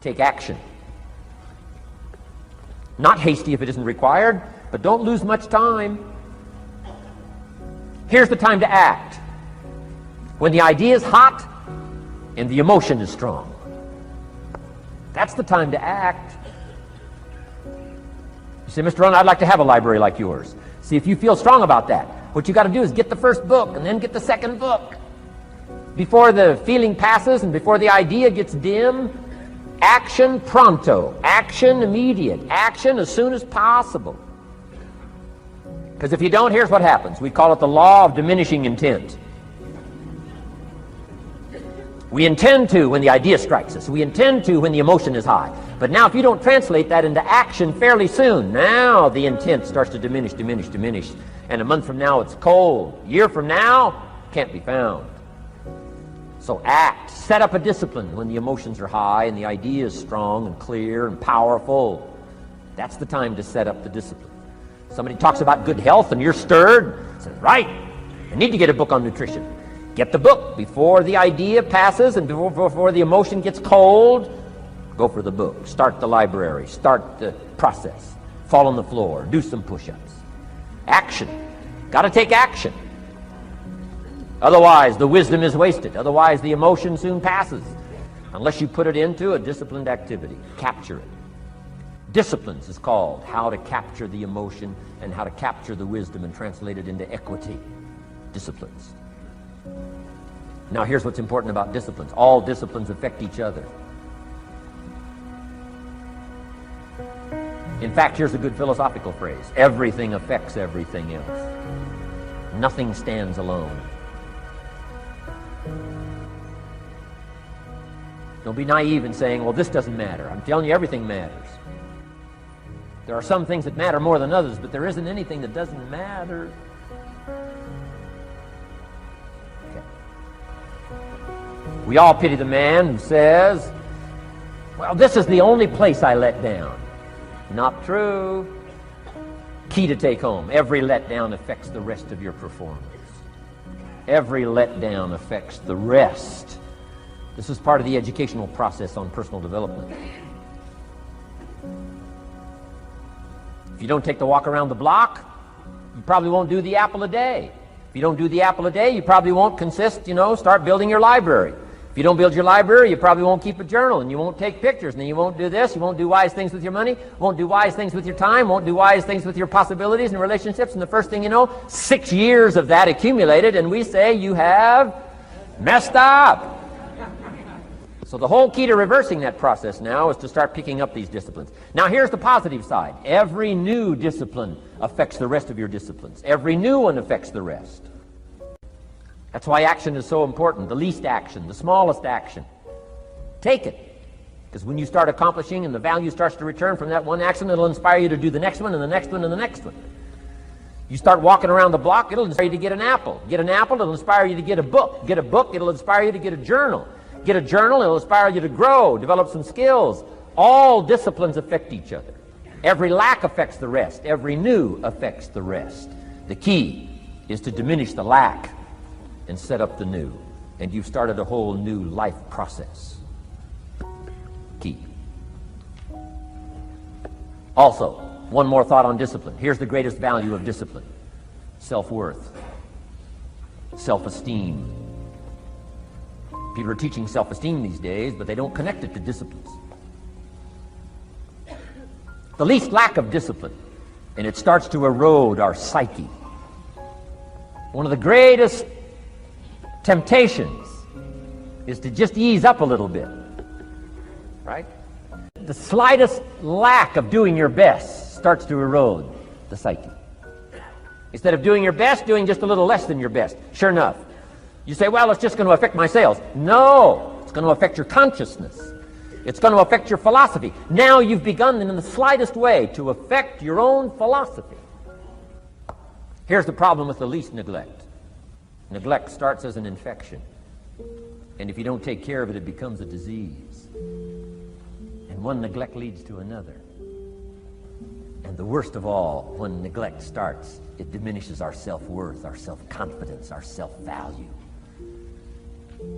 Take action. Not hasty if it isn't required, but don't lose much time. Here's the time to act. When the idea is hot and the emotion is strong. That's the time to act. You say, Mr. Rohn, I'd like to have a library like yours. See, if you feel strong about that, what you got to do is get the first book and then get the second book. Before the feeling passes and before the idea gets dim, action pronto, action immediate, action as soon as possible. Because if you don't, here's what happens. We call it the law of diminishing intent. We intend to when the idea strikes us. We intend to when the emotion is high. But now if you don't translate that into action fairly soon, now the intent starts to diminish. And a month from now it's cold. A year from now, can't be found. So act. Set up a discipline when the emotions are high and the idea is strong and clear and powerful. That's the time to set up the discipline. Somebody talks about good health and you're stirred. Say, right, I need to get a book on nutrition. Get the book before the idea passes and before the emotion gets cold. Go for the book. Start the library. Start the process. Fall on the floor. Do some push-ups. Action. Got to take action. Otherwise, the wisdom is wasted. Otherwise, the emotion soon passes. Unless you put it into a disciplined activity. Capture it. Disciplines is called how to capture the emotion and how to capture the wisdom and translate it into equity. Disciplines. Now, here's what's important about disciplines. All disciplines affect each other. In fact, here's a good philosophical phrase. Everything affects everything else. Nothing stands alone. Don't be naive in saying, well, this doesn't matter. I'm telling you, everything matters. There are some things that matter more than others, but there isn't anything that doesn't matter. Okay. We all pity the man who says, well, this is the only place I let down. Not true. Key to take home. Every letdown affects the rest of your performance. Every letdown affects the rest. This is part of the educational process on personal development. If you don't take the walk around the block, you probably won't do the apple a day. If you don't do the apple a day, you probably won't start building your library. If you don't build your library, you probably won't keep a journal, and you won't take pictures, and then you won't do this, you won't do wise things with your money, won't do wise things with your time, won't do wise things with your possibilities and relationships, and the first thing you know, 6 years of that accumulated, and we say you have messed up. So the whole key to reversing that process now is to start picking up these disciplines. Now here's the positive side. Every new discipline affects the rest of your disciplines. Every new one affects the rest. That's why action is so important. The least action, the smallest action. Take it. Because when you start accomplishing and the value starts to return from that one action, it'll inspire you to do the next one and the next one and the next one. You start walking around the block, it'll inspire you to get an apple. Get an apple, it'll inspire you to get a book. Get a book, it'll inspire you to get a journal. Get a journal, it'll inspire you to grow, develop some skills. All disciplines affect each other. Every lack affects the rest. Every new affects the rest. The key is to diminish the lack and set up the new. and you've started a whole new life process. Key. Also, one more thought on discipline. Here's the greatest value of discipline: self-worth, self-esteem. People are teaching self-esteem these days, but they don't connect it to disciplines. The least lack of discipline, and it starts to erode our psyche. One of the greatest temptations is to just ease up a little bit, right? The slightest lack of doing your best starts to erode the psyche. Instead of doing your best, doing just a little less than your best. Sure enough, you say, well, it's just going to affect my sales. No, it's going to affect your consciousness. It's going to affect your philosophy. Now you've begun in the slightest way to affect your own philosophy. Here's the problem with the least neglect. Neglect starts as an infection. And if you don't take care of it, it becomes a disease. And one neglect leads to another. And the worst of all, when neglect starts, it diminishes our self-worth, our self-confidence, our self-value.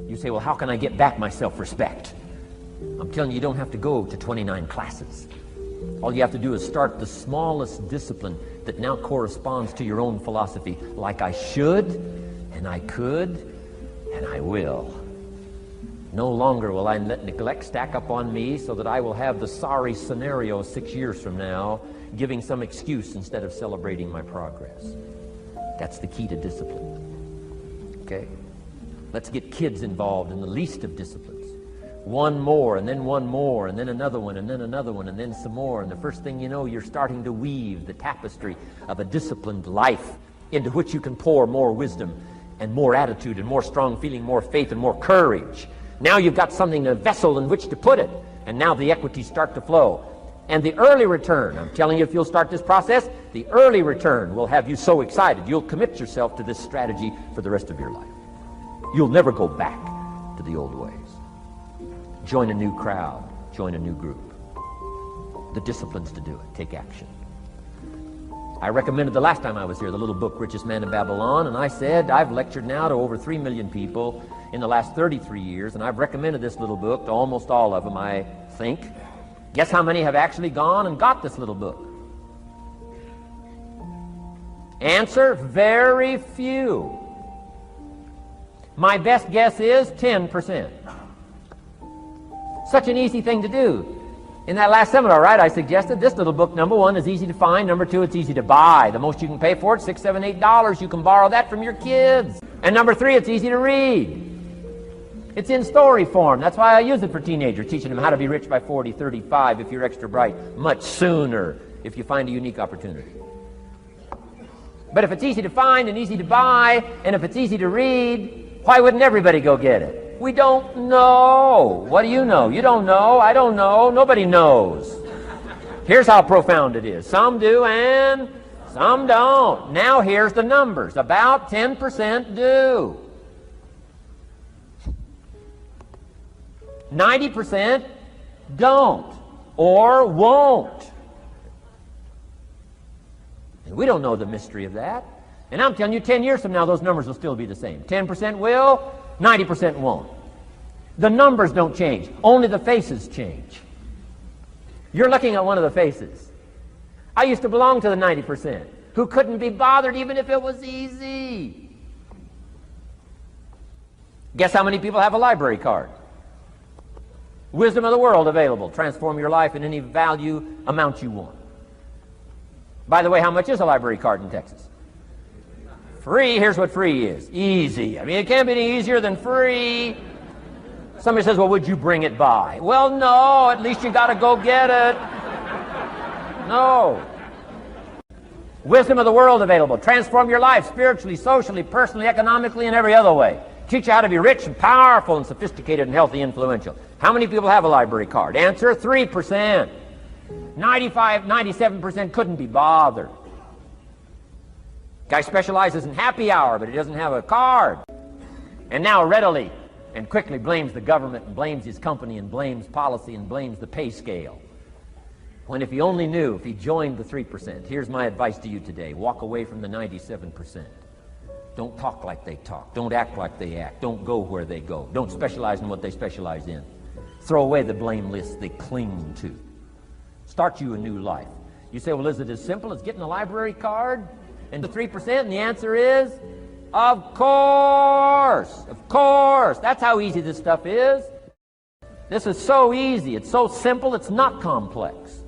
You say, well, how can I get back my self-respect? I'm telling you, you don't have to go to 29 classes. All you have to do is start the smallest discipline that now corresponds to your own philosophy, like I should, and I could, and I will. No longer will I let neglect stack up on me so that I will have the sorry scenario 6 years from now, giving some excuse instead of celebrating my progress. That's the key to discipline. Okay? Let's get kids involved in the least of disciplines. One more, and then one more, and then another one, and then another one, and then some more. And the first thing you know, you're starting to weave the tapestry of a disciplined life into which you can pour more wisdom and more attitude and more strong feeling, more faith and more courage. Now you've got something, a vessel in which to put it. And now the equities start to flow. And the early return, I'm telling you, if you'll start this process, the early return will have you so excited. You'll commit yourself to this strategy for the rest of your life. You'll never go back to the old ways. Join a new crowd. Join a new group. The disciplines to do it. Take action. I recommended the last time I was here the little book, Richest Man in Babylon, and I said I've lectured now to over 3 million people in the last 33 years, and I've recommended this little book to almost all of them, I think. Guess how many have actually gone and got this little book? Answer, very few. My best guess is 10%. Such an easy thing to do. In that last seminar, right, I suggested this little book, number one, is easy to find. Number two, it's easy to buy. The most you can pay for it, $6, $7, $8. You can borrow that from your kids. And number three, it's easy to read. It's in story form. That's why I use it for teenagers, teaching them how to be rich by 40, 35 if you're extra bright, much sooner if you find a unique opportunity. But if it's easy to find and easy to buy, and if it's easy to read, why wouldn't everybody go get it? We don't know. What do you know? You don't know. I don't know. Nobody knows. Here's how profound it is. Some do and some don't. Now here's the numbers. About 10% do. 90% don't or won't. And we don't know the mystery of that. And I'm telling you, 10 years from now, those numbers will still be the same. 10% will, 90% won't. The numbers don't change. Only the faces change. You're looking at one of the faces. I used to belong to the 90% who couldn't be bothered even if it was easy. Guess how many people have a library card? Wisdom of the world available. Transform your life in any value amount you want. By the way, how much is a library card in Texas? Free. Here's what free is. Easy. I mean, it can't be any easier than free. Somebody says, well, would you bring it by? Well, no. At least you got to go get it. No. Wisdom of the world available. Transform your life spiritually, socially, personally, economically, and every other way. Teach you how to be rich and powerful and sophisticated and healthy, influential. How many people have a library card? Answer, 3%. 95, 97% couldn't be bothered. Guy specializes in happy hour, but he doesn't have a card. And now readily and quickly blames the government and blames his company and blames policy and blames the pay scale. When if he only knew, if he joined the 3%, here's my advice to you today. Walk away from the 97%. Don't talk like they talk. Don't act like they act. Don't go where they go. Don't specialize in what they specialize in. Throw away the blame lists they cling to. Start you a new life. You say, well, is it as simple as getting a library card and the 3%? And the answer is, of course. Of course. That's how easy this stuff is. This is so easy. It's so simple. It's not complex.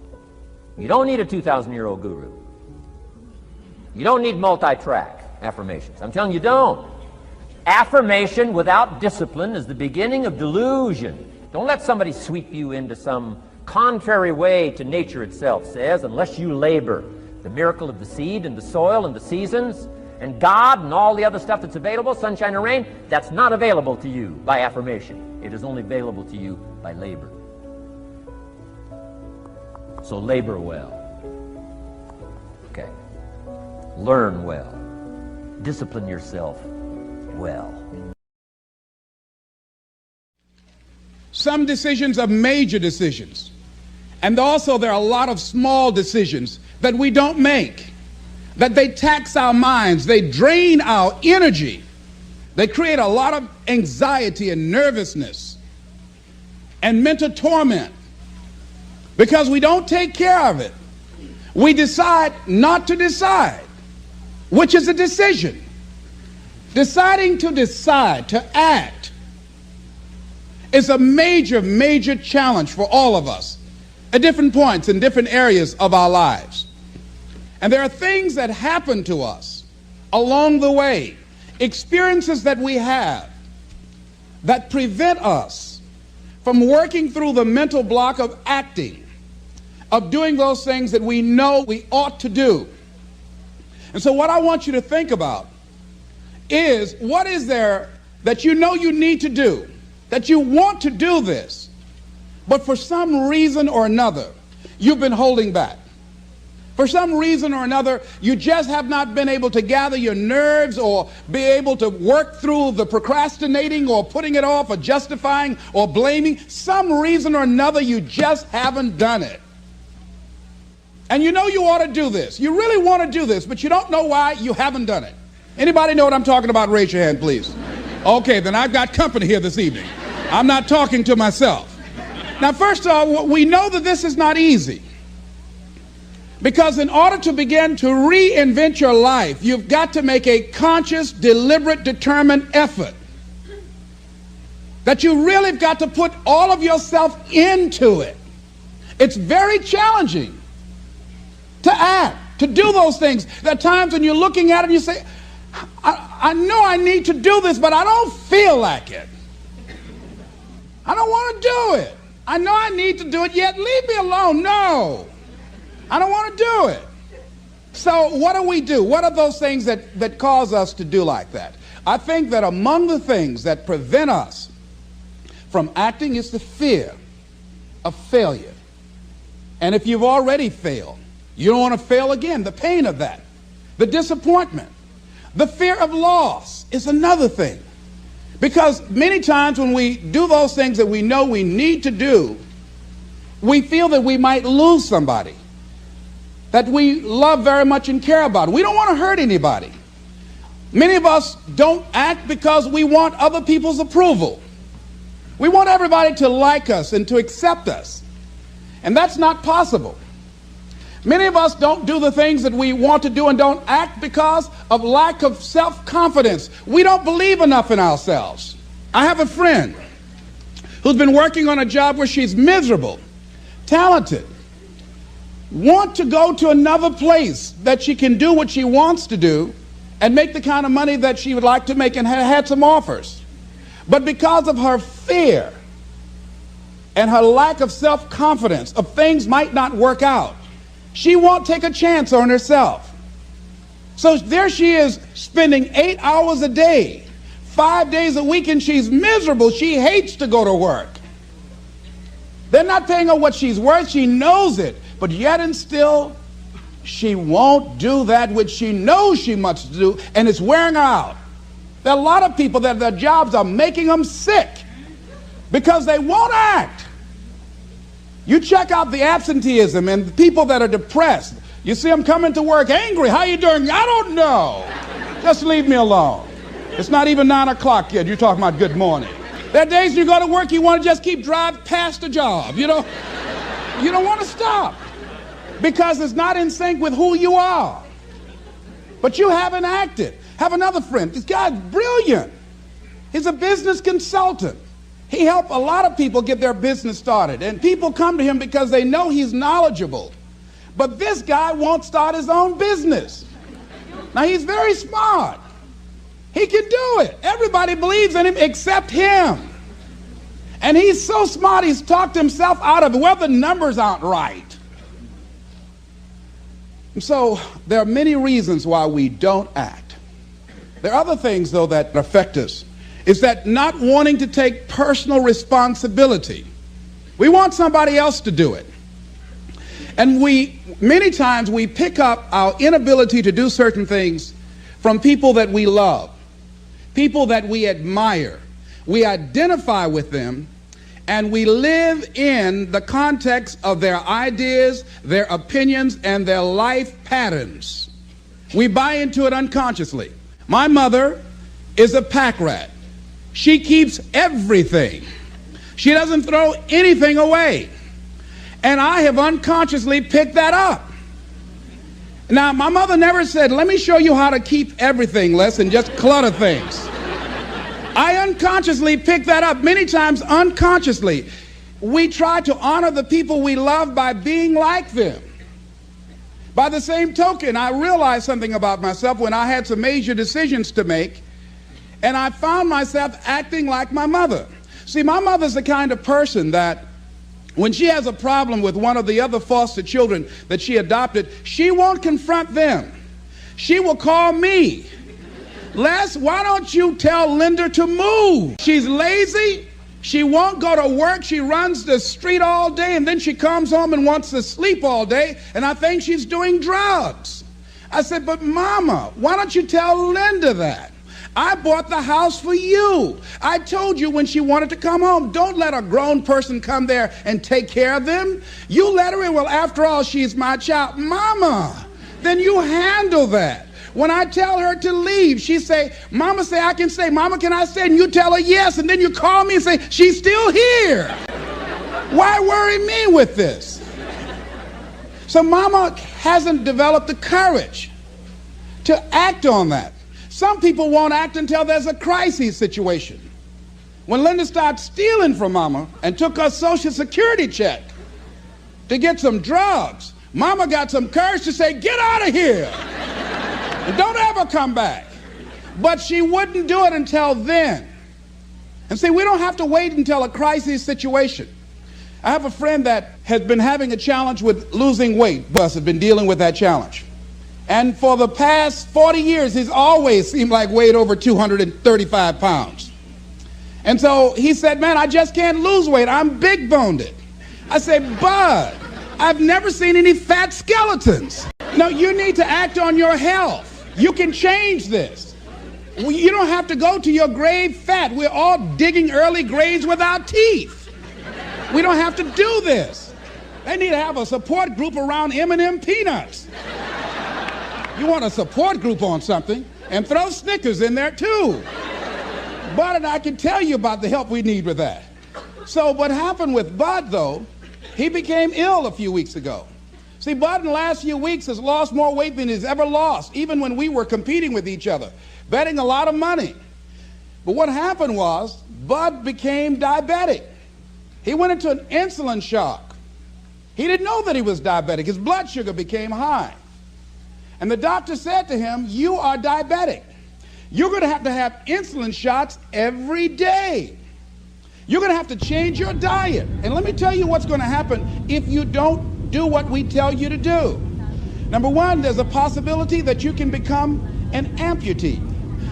You don't need a 2,000-year-old guru. You don't need multi-track affirmations. I'm telling you, don't. Affirmation without discipline is the beginning of delusion. Don't let somebody sweep you into some contrary way to nature itself says, unless you labor. The miracle of the seed and the soil and the seasons and God and all the other stuff that's available, sunshine and rain, that's not available to you by affirmation. It is only available to you by labor. So labor well. Okay. Learn well. Discipline yourself well. Some decisions are major decisions. And also there are a lot of small decisions that we don't make, that they tax our minds, they drain our energy, they create a lot of anxiety and nervousness and mental torment because we don't take care of it. We decide not to decide, which is a decision. Deciding to decide, to act, is a major, major challenge for all of us at different points in different areas of our lives. And there are things that happen to us along the way, experiences that we have that prevent us from working through the mental block of acting, of doing those things that we know we ought to do. And so what I want you to think about is, what is there that you know you need to do, that you want to do this, but for some reason or another, you've been holding back. For some reason or another, you just have not been able to gather your nerves or be able to work through the procrastinating or putting it off or justifying or blaming. Some reason or another, you just haven't done it. And you know you ought to do this. You really want to do this, but you don't know why you haven't done it. Anybody know what I'm talking about? Raise your hand, please. Okay, then I've got company here this evening. I'm not talking to myself. Now, first of all, we know that this is not easy. Because in order to begin to reinvent your life, you've got to make a conscious, deliberate, determined effort. That you really have got to put all of yourself into it. It's very challenging to act, to do those things. There are times when you're looking at it and you say, I know I need to do this, but I don't feel like it. I don't want to do it. I know I need to do it, yet leave me alone. No. I don't want to do it. So what do we do? What are those things that cause us to do like that? I think that among the things that prevent us from acting is the fear of failure. And if you've already failed, you don't want to fail again. The pain of that, the disappointment, the fear of loss is another thing. Because many times when we do those things that we know we need to do, we feel that we might lose somebody that we love very much and care about. We don't want to hurt anybody. Many of us don't act because we want other people's approval. We want everybody to like us and to accept us. And that's not possible. Many of us don't do the things that we want to do and don't act because of lack of self-confidence. We don't believe enough in ourselves. I have a friend who's been working on a job where she's miserable, talented, want to go to another place that she can do what she wants to do and make the kind of money that she would like to make, and had some offers. But because of her fear and her lack of self-confidence of things might not work out, she won't take a chance on herself. So there she is spending 8 hours a day, 5 days a week, and she's miserable. She hates to go to work. They're not paying her what she's worth. She knows it. But yet and still, she won't do that which she knows she must do, and it's wearing her out. There are a lot of people that their jobs are making them sick because they won't act. You check out the absenteeism and the people that are depressed. You see them coming to work angry. How you doing? I don't know. Just leave me alone. It's not even 9 o'clock yet. You're talking about good morning. There are days you go to work, you want to just keep driving past the job. You don't want to stop because it's not in sync with who you are. But you haven't acted. Have another friend. This guy's brilliant. He's a business consultant. He helped a lot of people get their business started. And people come to him because they know he's knowledgeable. But this guy won't start his own business. Now, he's very smart. He can do it. Everybody believes in him except him. And he's so smart, he's talked himself out of it. Well, the numbers aren't right. And so there are many reasons why we don't act. There are other things, though, that affect us. Is that not wanting to take personal responsibility. We want somebody else to do it. And many times we pick up our inability to do certain things from people that we love, people that we admire. We identify with them, and we live in the context of their ideas, their opinions, and their life patterns. We buy into it unconsciously. My mother is a pack rat. She keeps everything. She doesn't throw anything away. And I have unconsciously picked that up. Now, my mother never said, let me show you how to keep everything less and just clutter things. I unconsciously picked that up, many times unconsciously. We try to honor the people we love by being like them. By the same token, I realized something about myself when I had some major decisions to make, and I found myself acting like my mother. See, my mother's the kind of person that when she has a problem with one of the other foster children that she adopted, she won't confront them. She will call me. Les, why don't you tell Linda to move? She's lazy. She won't go to work. She runs the street all day, and then she comes home and wants to sleep all day, and I think she's doing drugs. I said, but Mama, why don't you tell Linda that? I bought the house for you. I told you when she wanted to come home, don't let a grown person come there and take care of them. You let her in. Well, after all, she's my child. Mama, then you handle that. When I tell her to leave, she say, Mama say I can stay. Mama, can I stay? And you tell her yes, and then you call me and say, she's still here. Why worry me with this? So Mama hasn't developed the courage to act on that. Some people won't act until there's a crisis situation. When Linda started stealing from Mama and took her Social Security check to get some drugs, Mama got some courage to say, get out of here and don't ever come back. But she wouldn't do it until then. And see, we don't have to wait until a crisis situation. I have a friend that has been having a challenge with losing weight. Bus has been dealing with that challenge. And for the past 40 years, he's always seemed like weighed over 235 pounds. And so he said, man, I just can't lose weight. I'm big-boned. I said, Bud, I've never seen any fat skeletons. No, you need to act on your health. You can change this. You don't have to go to your grave fat. We're all digging early graves with our teeth. We don't have to do this. They need to have a support group around M&M peanuts. You want a support group on something, and throw Snickers in there too. Bud and I can tell you about the help we need with that. So what happened with Bud, though, he became ill a few weeks ago. See, Bud in the last few weeks has lost more weight than he's ever lost, even when we were competing with each other, betting a lot of money. But what happened was, Bud became diabetic. He went into an insulin shock. He didn't know that he was diabetic. His blood sugar became high. And the doctor said to him, you are diabetic. You're going to have insulin shots every day. You're going to have to change your diet. And let me tell you what's going to happen if you don't do what we tell you to do. Number one, there's a possibility that you can become an amputee.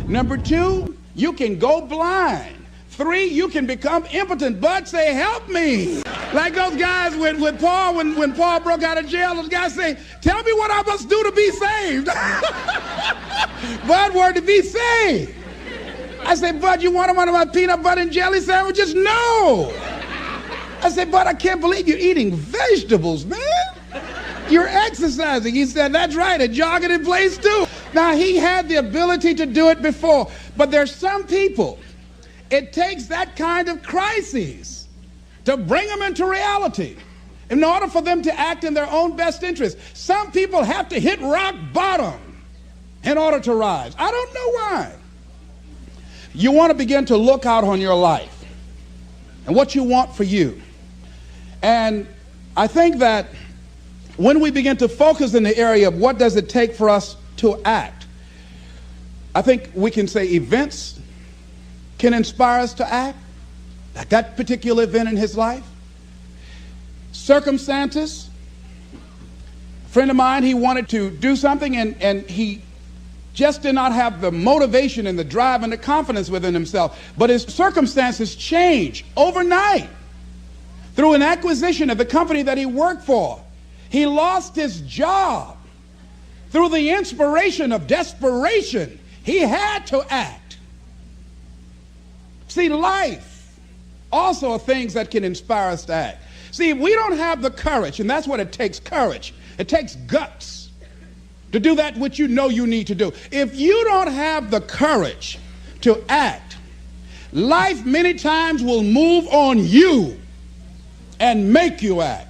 Number two, you can go blind. 3, you can become impotent. Bud say, help me. Like those guys with Paul, when Paul broke out of jail, those guys say, tell me what I must do to be saved. Bud wanted to be saved. I said, Bud, you want one of my peanut butter and jelly sandwiches? No. I said, Bud, I can't believe you're eating vegetables, man. You're exercising. He said, that's right, and jogging in place too. Now, he had the ability to do it before, but there's some people, it takes that kind of crisis to bring them into reality in order for them to act in their own best interest. Some people have to hit rock bottom in order to rise. I don't know why. You want to begin to look out on your life and what you want for you. And I think that when we begin to focus in the area of what does it take for us to act, I think we can say events can inspire us to act, like that particular event in his life. Circumstances. A friend of mine, he wanted to do something and he just did not have the motivation and the drive and the confidence within himself. But his circumstances changed overnight through an acquisition of the company that he worked for. He lost his job through the inspiration of desperation. He had to act. See, life also are things that can inspire us to act. See, if we don't have the courage, and that's what it takes, courage. It takes guts to do that which you know you need to do. If you don't have the courage to act, life many times will move on you and make you act.